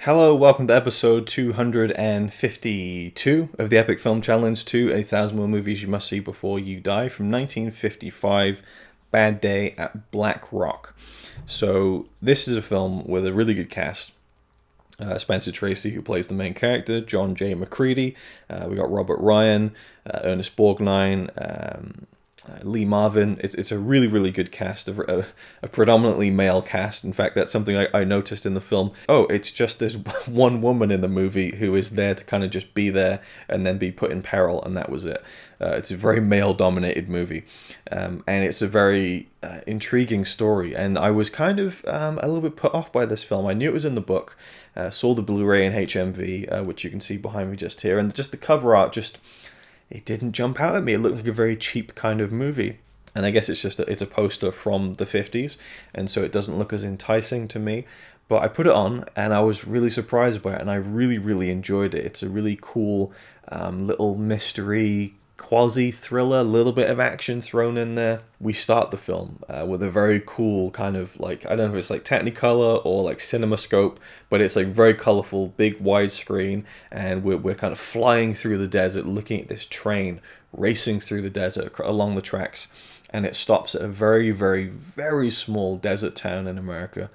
Hello, welcome to episode 252 of the Epic Film Challenge to 1,000 More Movies You Must See Before You Die from 1955, Bad Day at Black Rock. So this is a film with a really good cast. Spencer Tracy, who plays the main character, John J. McCready. We got Robert Ryan, Ernest Borgnine, Lee Marvin. It's a really, really good cast, a predominantly male cast. In fact, that's something I noticed in the film. Oh, it's just this one woman in the movie who is there to kind of just be there and then be put in peril, and that was it. It's a very male-dominated movie, and it's a very intriguing story. And I was kind of a little bit put off by this film. I knew it was in the book, saw the Blu-ray in HMV, which you can see behind me just here, and just the cover art it didn't jump out at me. It looked like a very cheap kind of movie. And I guess it's just that it's a poster from the 50s, and so it doesn't look as enticing to me. But I put it on, and I was really surprised by it, and I really, really enjoyed it. It's a really cool little mystery, quasi-thriller, little bit of action thrown in there. We start the film with a very cool kind of like, I don't know if it's like Technicolor or like CinemaScope, but it's like very colorful, big widescreen, and we're kind of flying through the desert, looking at this train racing through the desert along the tracks, and it stops at a very, very, very small desert town in America,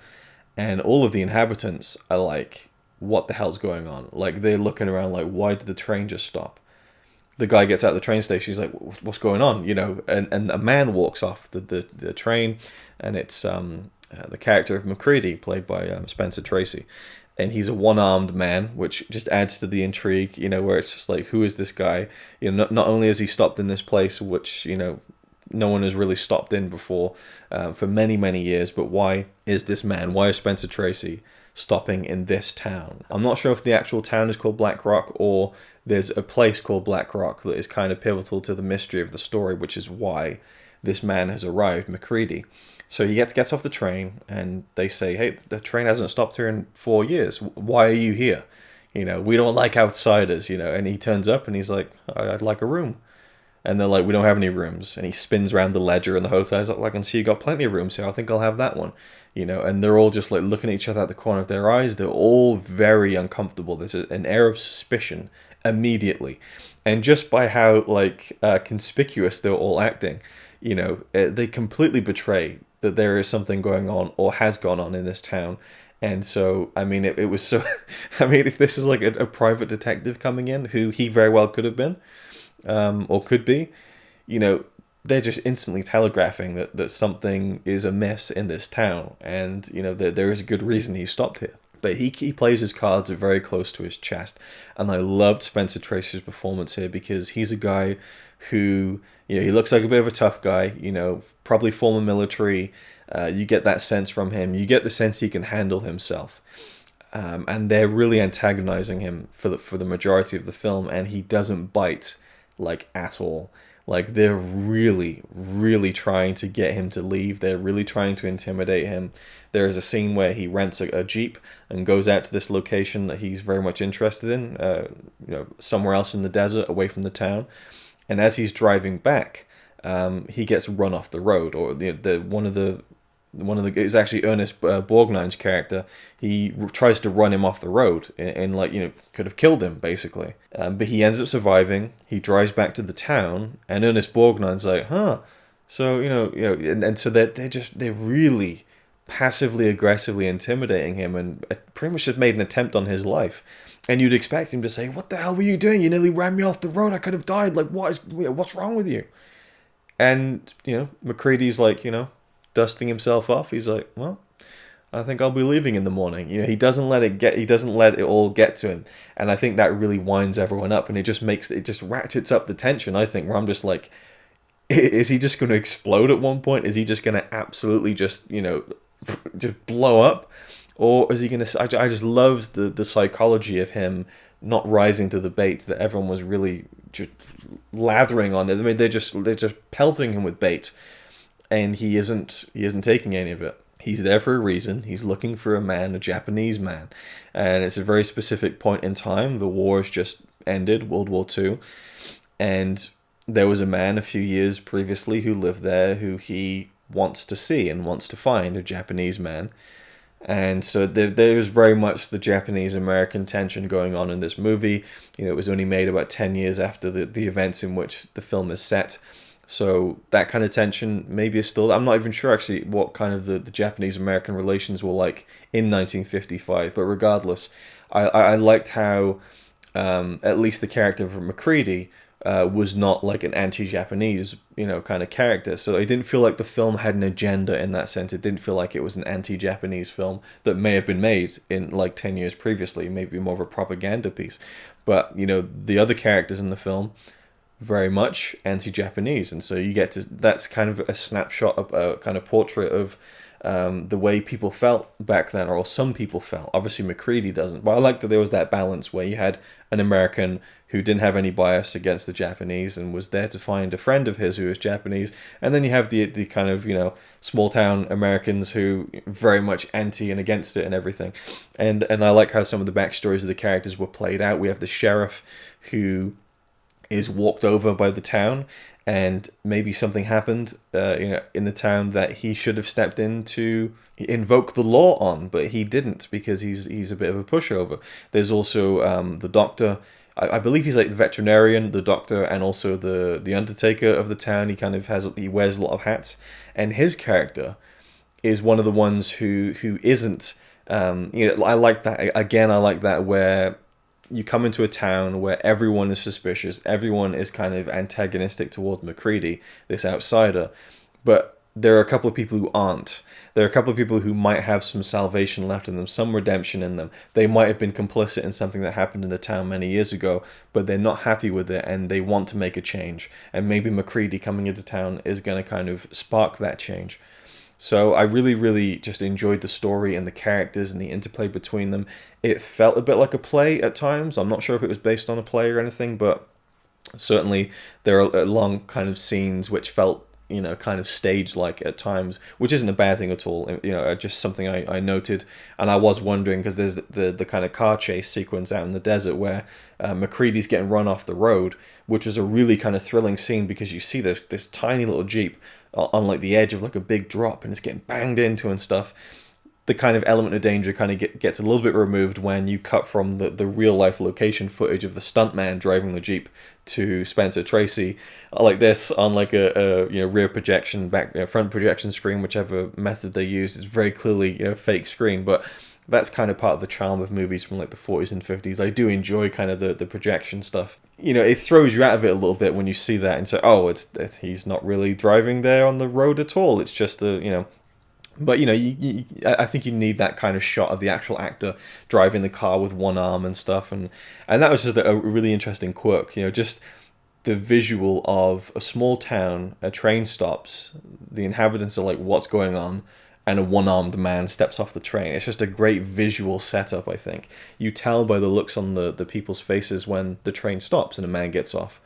and all of the inhabitants are like, what the hell's going on? Like, they're looking around like, why did the train just stop? The guy gets out of the train station. He's like, "What's going on?" You know, and a man walks off the train, and it's the character of McCready, played by Spencer Tracy, and he's a one-armed man, which just adds to the intrigue. You know, where it's just like, who is this guy? You know, not only is he stopped in this place, which no one has really stopped in before for many, many years, but why is this man? Why is Spencer Tracy stopping in this town? I'm not sure if the actual town is called Black Rock or there's a place called Black Rock that is kind of pivotal to the mystery of the story, which is why this man has arrived, McCready. So he gets off the train, and they say, hey, the train hasn't stopped here in 4 years. Why are you here? We don't like outsiders, and he turns up and he's like, I'd like a room. And they're like, we don't have any rooms. And he spins around the ledger in the hotel. He's like, I can see you got plenty of rooms here. I think I'll have that one. And they're all just like looking at each other at the corner of their eyes. They're all very uncomfortable. There's an air of suspicion immediately. And just by how conspicuous they're all acting, they completely betray that there is something going on or has gone on in this town. And so, I mean, it was so, I mean, if this is like a private detective coming in, who he very well could have been, or could be, they're just instantly telegraphing that something is amiss in this town, and that there is a good reason he stopped here. But he plays his cards very close to his chest, and I loved Spencer Tracy's performance here because he's a guy who, he looks like a bit of a tough guy, probably former military. You get that sense from him. You get the sense he can handle himself. And they're really antagonizing him for the majority of the film, and he doesn't bite at all. Like, they're really, really trying to get him to leave. They're really trying to intimidate him. There is a scene where he rents a Jeep and goes out to this location that he's very much interested in, somewhere else in the desert, away from the town. And as he's driving back, he gets run off the road, or it's actually Ernest Borgnine's character. He tries to run him off the road and could have killed him, basically. But he ends up surviving. He drives back to the town, and Ernest Borgnine's like, so, and so they're really passively aggressively intimidating him, and pretty much just made an attempt on his life. And you'd expect him to say, what the hell were you doing? You nearly ran me off the road. I could have died. Like, what's wrong with you? And, McCready's like, dusting himself off. He's like, well, I think I'll be leaving in the morning. He doesn't let it all get to him. And I think that really winds everyone up, and it just ratchets up the tension, I think, where I'm just like, is he just going to explode at one point? Is he just going to absolutely just blow up? Or is he going to, I just loved the psychology of him not rising to the bait that everyone was really just lathering on. I mean, they're just pelting him with bait. And he isn't taking any of it. He's there for a reason. He's looking for a Japanese man. And it's a very specific point in time. The war has just ended, World War II. And there was a man a few years previously who lived there who he wants to see and wants to find, a Japanese man. And so there's very much the Japanese-American tension going on in this movie. It was only made about 10 years after the events in which the film is set. So that kind of tension maybe is still... I'm not even sure actually what kind of the Japanese-American relations were like in 1955. But regardless, I liked how at least the character of MacReady was not like an anti-Japanese, kind of character. So it didn't feel like the film had an agenda in that sense. It didn't feel like it was an anti-Japanese film that may have been made in like 10 years previously, maybe more of a propaganda piece. But, the other characters in the film, very much anti-Japanese. And so you get to, that's kind of a snapshot of a kind of portrait of the way people felt back then, or some people felt. Obviously MacReady doesn't, but I like that there was that balance where you had an American who didn't have any bias against the Japanese and was there to find a friend of his who was Japanese, and then you have the kind of small town Americans who very much anti and against it and everything. And I like how some of the backstories of the characters were played out. We have the sheriff who is walked over by the town, and maybe something happened in the town that he should have stepped in to invoke the law on, but he didn't because he's a bit of a pushover. There's also the doctor. I believe he's like the veterinarian, the doctor, and also the undertaker of the town. He wears a lot of hats, and his character is one of the ones who isn't. I like that. Again, I like that where you come into a town where everyone is suspicious, everyone is kind of antagonistic towards MacReady, this outsider, but there are a couple of people who aren't. There are a couple of people who might have some salvation left in them, some redemption in them. They might have been complicit in something that happened in the town many years ago, but they're not happy with it and they want to make a change. And maybe MacReady coming into town is going to kind of spark that change. So I really, really just enjoyed the story and the characters and the interplay between them. It felt a bit like a play at times. I'm not sure if it was based on a play or anything, but certainly there are long kind of scenes which felt, kind of stage-like at times, which isn't a bad thing at all. Just something I noted, and I was wondering because there's the kind of car chase sequence out in the desert where MacReady's getting run off the road, which was a really kind of thrilling scene because you see this tiny little Jeep on like the edge of like a big drop and it's getting banged into and stuff. The kind of element of danger kind of gets a little bit removed when you cut from the real life location footage of the stuntman driving the Jeep to Spencer Tracy like this on like a rear projection, front projection screen, whichever method they use. It's very clearly fake screen, but that's kind of part of the charm of movies from like the 40s and 50s. I do enjoy kind of the projection stuff. It throws you out of it a little bit when you see that and say, oh, he's not really driving there on the road at all. It's just But I think you need that kind of shot of the actual actor driving the car with one arm and stuff, and that was just a really interesting quirk. Just the visual of a small town, a train stops, the inhabitants are like, "What's going on?" and a one-armed man steps off the train. It's just a great visual setup. I think you tell by the looks on the people's faces when the train stops and a man gets off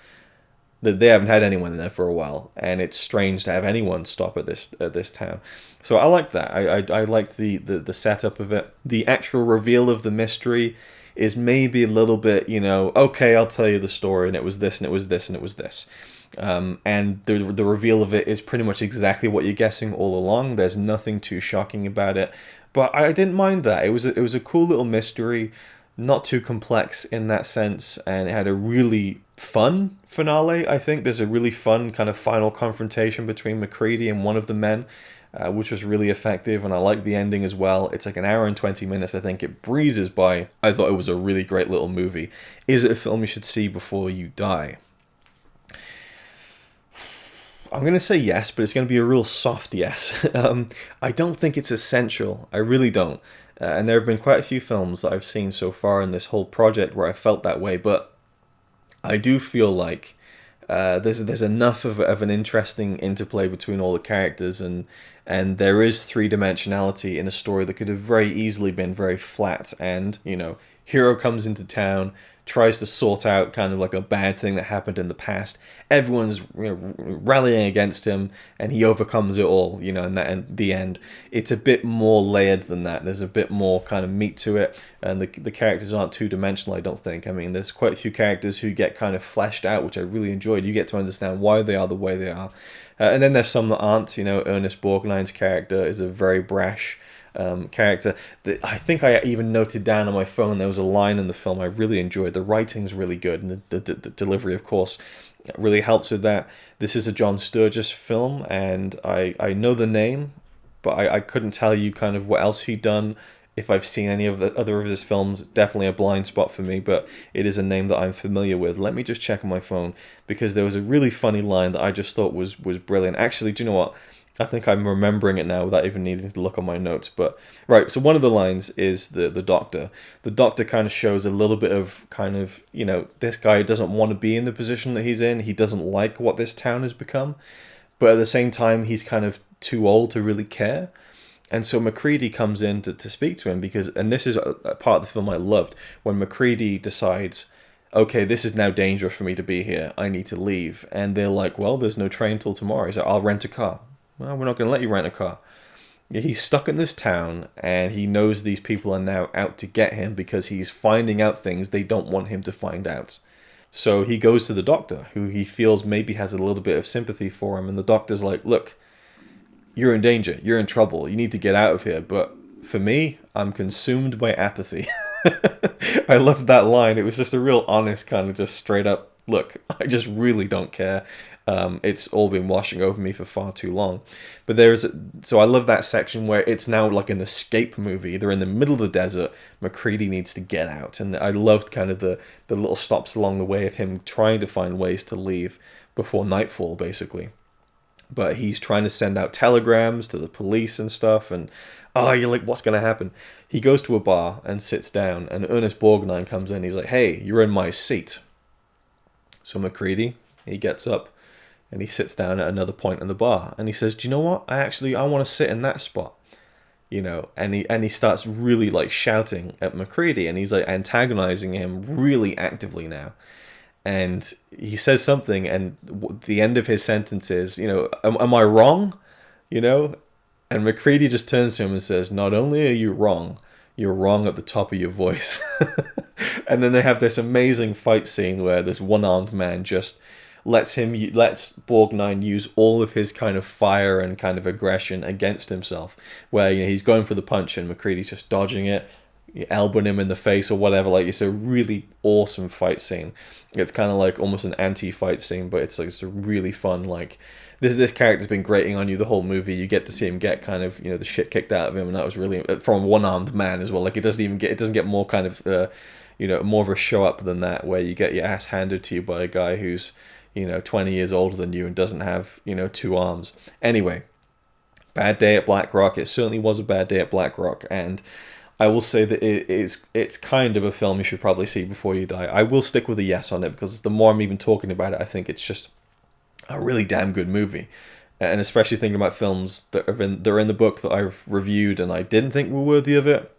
that they haven't had anyone there for a while, and it's strange to have anyone stop at this town. So I like that. I liked the setup of it. The actual reveal of the mystery is maybe a little bit, okay, I'll tell you the story, and it was this, and it was this, and it was this. And the reveal of it is pretty much exactly what you're guessing all along. There's nothing too shocking about it, but I didn't mind that. It was a cool little mystery, not too complex in that sense, and it had a really fun finale. I think there's a really fun kind of final confrontation between MacReady and one of the men, which was really effective, and I like the ending as well. It's like an hour and 20 minutes. I think it breezes by. I thought it was a really great little movie. Is it a film you should see before you die? I'm going to say yes, but it's going to be a real soft yes. I don't think it's essential. I really don't. And there have been quite a few films that I've seen so far in this whole project where I felt that way, but I do feel like there's enough of an interesting interplay between all the characters, and there is three-dimensionality in a story that could have very easily been very flat. And hero comes into town, tries to sort out kind of like a bad thing that happened in the past. Everyone's rallying against him, and he overcomes it all. And the end, it's a bit more layered than that. There's a bit more kind of meat to it, and the characters aren't two-dimensional, I don't think. I mean, there's quite a few characters who get kind of fleshed out, which I really enjoyed. You get to understand why they are the way they are. And then there's some that aren't. Ernest Borgnine's character is a very brash, character. I think I even noted down on my phone there was a line in the film I really enjoyed. The writing's really good, and the delivery, of course, really helps with that. This is a John Sturges film, and I know the name, but I couldn't tell you kind of what else he'd done. If I've seen any of the other of his films, definitely a blind spot for me, but it is a name that I'm familiar with. Let me just check on my phone, because there was a really funny line that I just thought was brilliant. Actually, do you know what? I think I'm remembering it now without even needing to look on my notes. But right, so one of the lines is the doctor. The doctor kind of shows a little bit of kind of, you know, this guy doesn't want to be in the position that he's in. He doesn't like what this town has become. But at the same time, he's kind of too old to really care. And so MacReady comes in to speak to him because, and this is a part of the film I loved, when MacReady decides, okay, this is now dangerous for me to be here. I need to leave. And they're like, well, there's no train till tomorrow. He's like, I'll rent a car. Well, we're not going to let you rent a car. He's stuck in this town, and he knows these people are now out to get him because he's finding out things they don't want him to find out. So he goes to the doctor, who he feels maybe has a little bit of sympathy for him, and the doctor's like, look, you're in danger, you're in trouble, you need to get out of here, but for me, I'm consumed by apathy. I loved that line. It was just a real honest kind of just straight up, look, I just really don't care. It's all been washing over me for far too long. But so I love that section where it's now like an escape movie. They're in the middle of the desert. MacReady needs to get out. And I loved kind of the little stops along the way of him trying to find ways to leave before nightfall, basically. But he's trying to send out telegrams to the police and stuff. And, you're like, what's going to happen? He goes to a bar and sits down. And Ernest Borgnine comes in. He's like, hey, you're in my seat. So MacReady, he gets up. And he sits down at another point in the bar, and he says, "Do you know what? I want to sit in that spot." You know, and he starts really like shouting at MacReady, and he's like antagonizing him really actively now. And he says something, and the end of his sentence is, you know, am I wrong? You know, and MacReady just turns to him and says, "Not only are you wrong, you're wrong at the top of your voice." And then they have this amazing fight scene where this one-armed man just lets Borgnine use all of his kind of fire and kind of aggression against himself, where, you know, he's going for the punch and MacReady's just dodging it, elbowing him in the face or whatever. Like, it's a really awesome fight scene. It's kind of like almost an anti-fight scene, but it's a really fun, like, this character's been grating on you the whole movie. You get to see him get kind of, you know, the shit kicked out of him, and that was really from a one-armed man as well. Like, it doesn't get more kind of you know, more of a show up than that, where you get your ass handed to you by a guy who's, you know, 20 years older than you and doesn't have, you know, two arms. Anyway, bad day at Black Rock. It certainly was a bad day at Black Rock, and I will say that it's kind of a film you should probably see before you die. I will stick with a yes on it, because the more I'm even talking about it, I think it's just a really damn good movie. And especially thinking about films that are in the book that I've reviewed and I didn't think were worthy of it,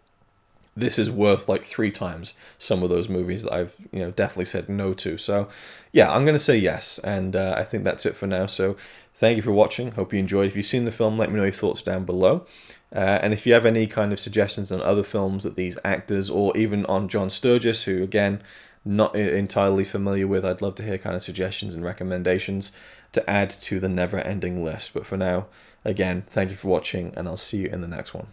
this is worth like 3 times some of those movies that I've, you know, definitely said no to. So yeah, I'm going to say yes, and I think that's it for now. So thank you for watching. Hope you enjoyed. If you've seen the film, let me know your thoughts down below. And if you have any kind of suggestions on other films that these actors, or even on John Sturges, who again, not entirely familiar with, I'd love to hear kind of suggestions and recommendations to add to the never-ending list. But for now, again, thank you for watching, and I'll see you in the next one.